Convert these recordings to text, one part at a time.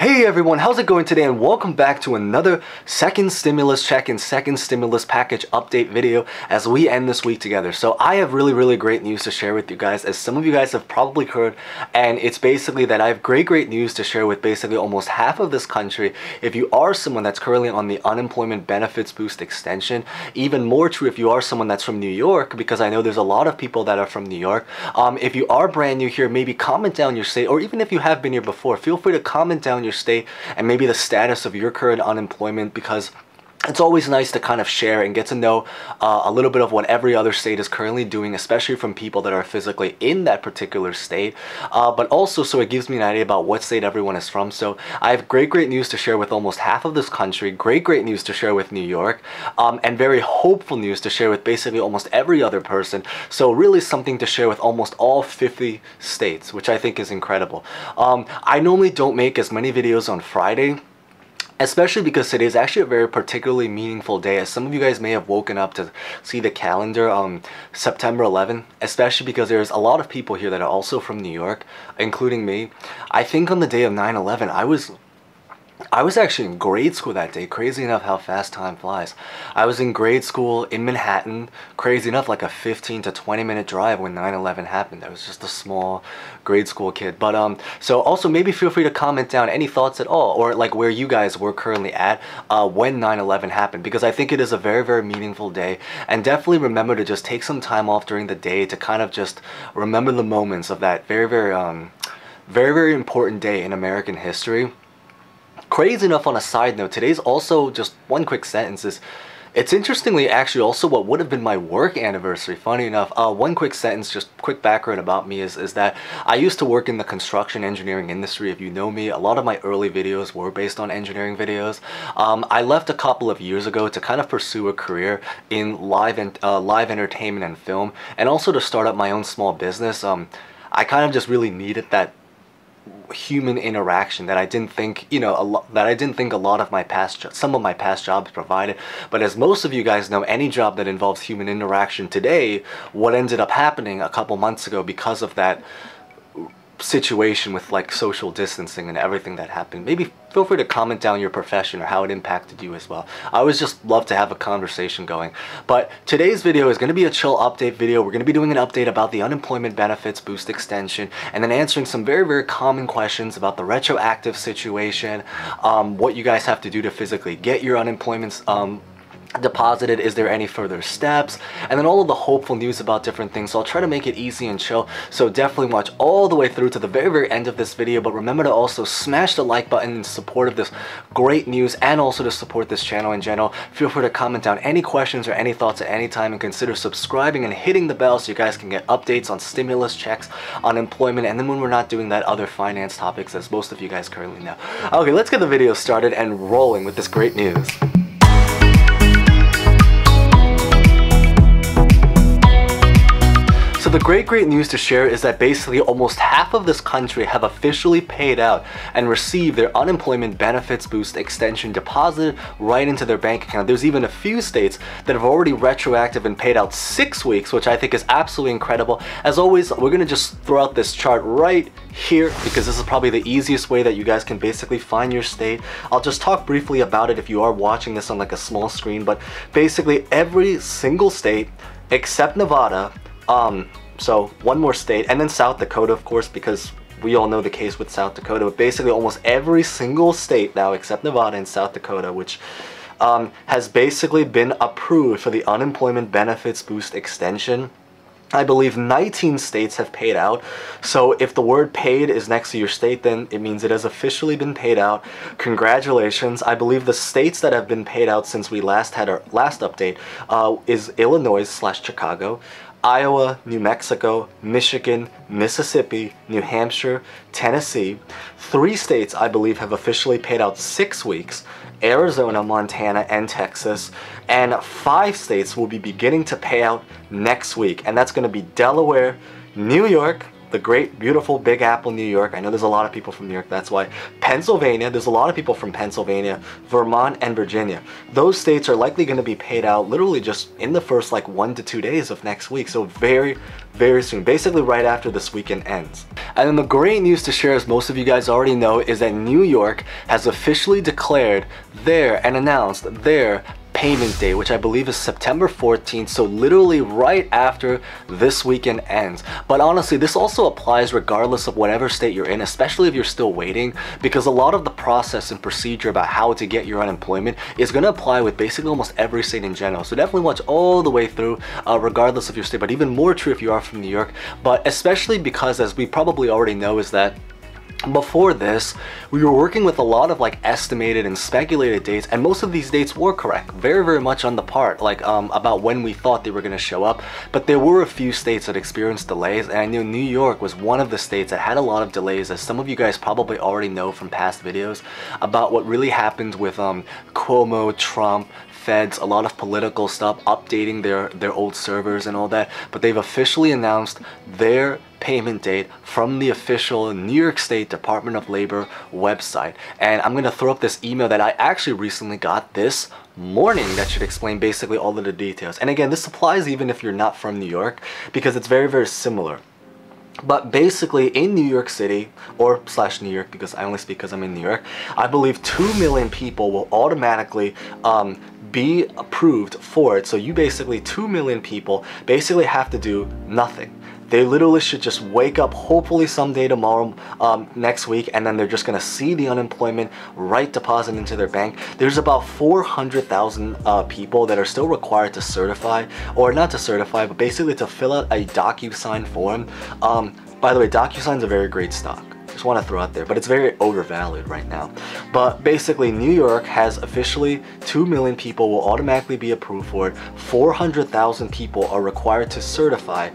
Hey everyone, how's it going today, and welcome back to another second stimulus check and second stimulus package update video as we end this week together. So I have really great news to share with you guys, as some of you guys have probably heard, and it's basically that I have great news to share with basically almost half of this country. If you are someone that's currently on the unemployment benefits boost extension, even more true if you are someone that's from New York, because I know there's a lot of people that are from New York. If you are brand new here, maybe comment down your state, or even if you have been here before, feel free to comment down your state and maybe the status of your current unemployment, because it's always nice to kind of share and get to know a little bit of what every other state is currently doing, especially from people that are physically in that particular state, but also so it gives me an idea about what state everyone is from. So I have great news to share with almost half of this country, great news to share with New York, and very hopeful news to share with basically almost every other person. So really something to share with almost all 50 states, which I think is incredible. I normally don't make as many videos on Friday, especially because today is actually a very particularly meaningful day, as some of you guys may have woken up to see the calendar, September 11th, especially because there's a lot of people here that are also from New York, including me. I think on the day of 9/11, I was actually in grade school that day. Crazy enough how fast time flies. I was in grade school in Manhattan. Crazy enough, like a 15 to 20 minute drive when 9/11 happened. I was just a small grade school kid. But so also maybe feel free to comment down any thoughts at all, or like where you guys were currently at when 9/11 happened, because I think it is a very meaningful day. And definitely remember to just take some time off during the day to kind of just remember the moments of that very important day in American history. Crazy enough, on a side note, today's also, just one quick sentence, is it's interestingly actually also what would have been my work anniversary. Funny enough, one quick sentence, just quick background about me is that I used to work in the construction engineering industry. If you know me, a lot of my early videos were based on engineering videos. I left a couple of years ago to kind of pursue a career in live entertainment and film, and also to start up my own small business. I kind of just really needed that human interaction that I didn't think, a lot of some of my past jobs provided. But as most of you guys know, any job that involves human interaction today, what ended up happening a couple months ago because of that situation with like social distancing and everything that happened, maybe feel free to comment down your profession or how it impacted you as well. I always just love to have a conversation going. But today's video is going to be a chill update video. We're going to be doing an update about the unemployment benefits boost extension, and then answering some very common questions about the retroactive situation, what you guys have to do to physically get your unemployment deposited, is there any further steps, and then all of the hopeful news about different things. So I'll try to make it easy and chill, so definitely watch all the way through to the very end of this video. But remember to also smash the like button in support of this great news, and also to support this channel in general. Feel free to comment down any questions or any thoughts at any time, and consider subscribing and hitting the bell so you guys can get updates on stimulus checks, unemployment, and then when we're not doing that, other finance topics, as most of you guys currently know. Okay, let's get the video started and rolling with this great news. So the great news to share is that basically almost half of this country have officially paid out and received their unemployment benefits boost extension deposited right into their bank account. There's even a few states that have already retroactive and paid out 6 weeks, which I think is absolutely incredible. As always, we're going to just throw out this chart right here, because this is probably the easiest way that you guys can basically find your state. I'll just talk briefly about it if you are watching this on like a small screen, but basically every single state except Nevada, so one more state, and then South Dakota, of course, because we all know the case with South Dakota, but basically almost every single state now except Nevada and South Dakota, which has basically been approved for the unemployment benefits boost extension. I believe 19 states have paid out. So if the word paid is next to your state, then it means it has officially been paid out. Congratulations. I believe the states that have been paid out since we last had our last update is Illinois/Chicago, Iowa, New Mexico, Michigan, Mississippi, New Hampshire, Tennessee. 3 states, I believe, have officially paid out 6 weeks: Arizona, Montana, and Texas. And 5 states will be beginning to pay out next week, and that's going to be Delaware, New York, the great, beautiful Big Apple, New York. I know there's a lot of people from New York, that's why. Pennsylvania, there's a lot of people from Pennsylvania, Vermont, and Virginia. Those states are likely going to be paid out literally just in the first like 1 to 2 days of next week. So very, very soon, basically right after this weekend ends. And then the great news to share, as most of you guys already know, is that New York has officially declared and announced their payment date, which I believe is September 14th, so literally right after this weekend ends. But honestly, this also applies regardless of whatever state you're in, especially if you're still waiting, because a lot of the process and procedure about how to get your unemployment is going to apply with basically almost every state in general. So definitely watch all the way through, regardless of your state, but even more true if you are from New York. But especially because, as we probably already know, is that before this, we were working with a lot of like estimated and speculated dates, and most of these dates were correct, very, very much on the part, like about when we thought they were going to show up. But there were a few states that experienced delays, and I knew New York was one of the states that had a lot of delays, as some of you guys probably already know from past videos about what really happened with Cuomo, Trump, feds, a lot of political stuff, updating their old servers and all that. But they've officially announced their payment date from the official New York State Department of Labor website. And I'm going to throw up this email that I actually recently got this morning that should explain basically all of the details. And again, this applies even if you're not from New York, because it's very, very similar. But basically in New York City, or / New York, because I only speak because I'm in New York, I believe 2 million people will automatically be approved for it. So you basically, 2 million people basically have to do nothing. They literally should just wake up hopefully someday tomorrow, next week, and then they're just gonna see the unemployment right deposit into their bank. There's about 400,000 people that are still required to certify, or not to certify, but basically to fill out a DocuSign form. By the way, DocuSign's a very great stock. Just want to throw out there, but it's very overvalued right now. But basically, New York has officially 2 million people will automatically be approved for it. 400,000 people are required to certify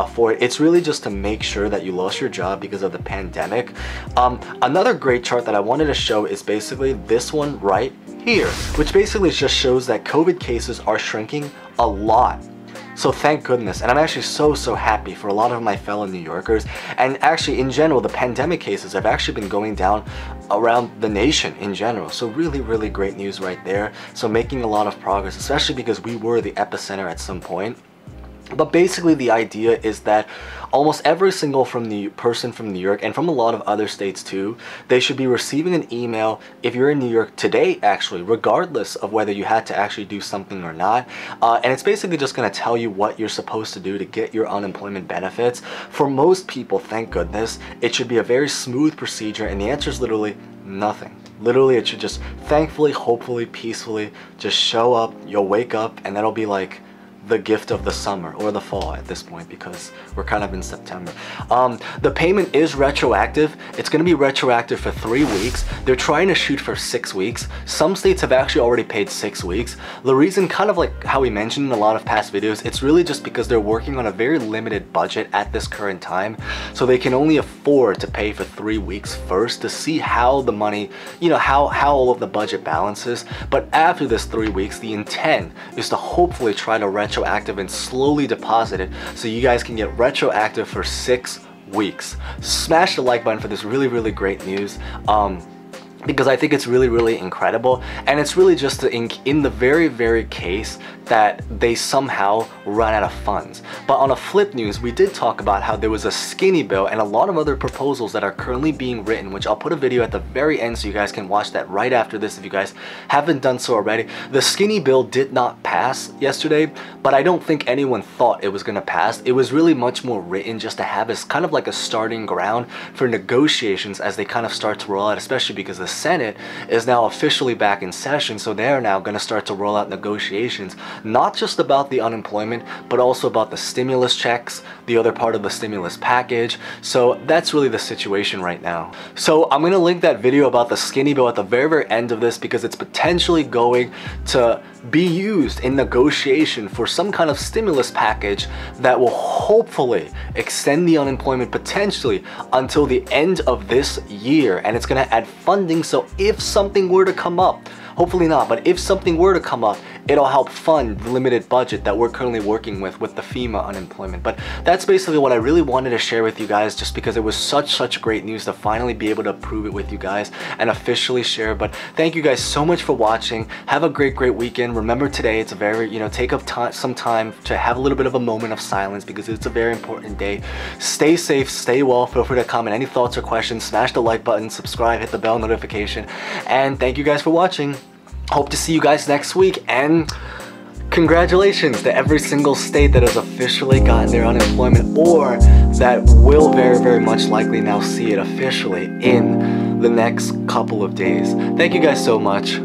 for it. It's really just to make sure that you lost your job because of the pandemic. Another great chart that I wanted to show is basically this one right here, which basically just shows that COVID cases are shrinking a lot. So thank goodness, and I'm actually so happy for a lot of my fellow New Yorkers. And actually in general, the pandemic cases have actually been going down around the nation in general. So really great news right there. So making a lot of progress, especially because we were the epicenter at some point. But basically the idea is that almost every single person from New York, and from a lot of other states too, they should be receiving an email if you're in New York today, actually, regardless of whether you had to actually do something or not. And it's basically just going to tell you what you're supposed to do to get your unemployment benefits. For most people, thank goodness, it should be a very smooth procedure, and the answer is literally nothing. Literally, it should just thankfully, hopefully, peacefully just show up, you'll wake up, and that'll be like the gift of the summer or the fall at this point, because we're kind of in September. The payment is retroactive. It's going to be retroactive for 3 weeks. They're trying to shoot for 6 weeks. Some states have actually already paid 6 weeks. The reason, kind of like how we mentioned in a lot of past videos, it's really just because they're working on a very limited budget at this current time. So they can only afford to pay for 3 weeks first to see how the money, you know, how all of the budget balances. But after this 3 weeks, the intent is to hopefully try to retroactive and slowly deposit it, so you guys can get retroactive for 6 weeks. Smash the like button for this really great news, because I think it's really incredible. And it's really just in the very case that they somehow run out of funds. But on a flip news, we did talk about how there was a skinny bill and a lot of other proposals that are currently being written, which I'll put a video at the very end so you guys can watch that right after this if you guys haven't done so already. The skinny bill did not pass yesterday, but I don't think anyone thought it was going to pass. It was really much more written just to have as kind of like a starting ground for negotiations as they kind of start to roll out, especially because the Senate is now officially back in session, so they're now going to start to roll out negotiations, not just about the unemployment, but also about the stimulus checks, the other part of the stimulus package. So that's really the situation right now. So I'm going to link that video about the skinny bill at the very end of this, because it's potentially going to be used in negotiation for some kind of stimulus package that will hopefully extend the unemployment potentially until the end of this year. And it's going to add funding, so if something were to come up, hopefully not, but if something were to come up, it'll help fund the limited budget that we're currently working with the FEMA unemployment. But that's basically what I really wanted to share with you guys, just because it was such great news to finally be able to prove it with you guys and officially share. But thank you guys so much for watching. Have a great weekend. Remember, today it's a very, take up some time to have a little bit of a moment of silence, because it's a very important day. Stay safe, stay well. Feel free to comment any thoughts or questions, smash the like button, subscribe, hit the bell notification, and thank you guys for watching. Hope to see you guys next week, and congratulations to every single state that has officially gotten their unemployment, or that will very much likely now see it officially in the next couple of days. Thank you guys so much.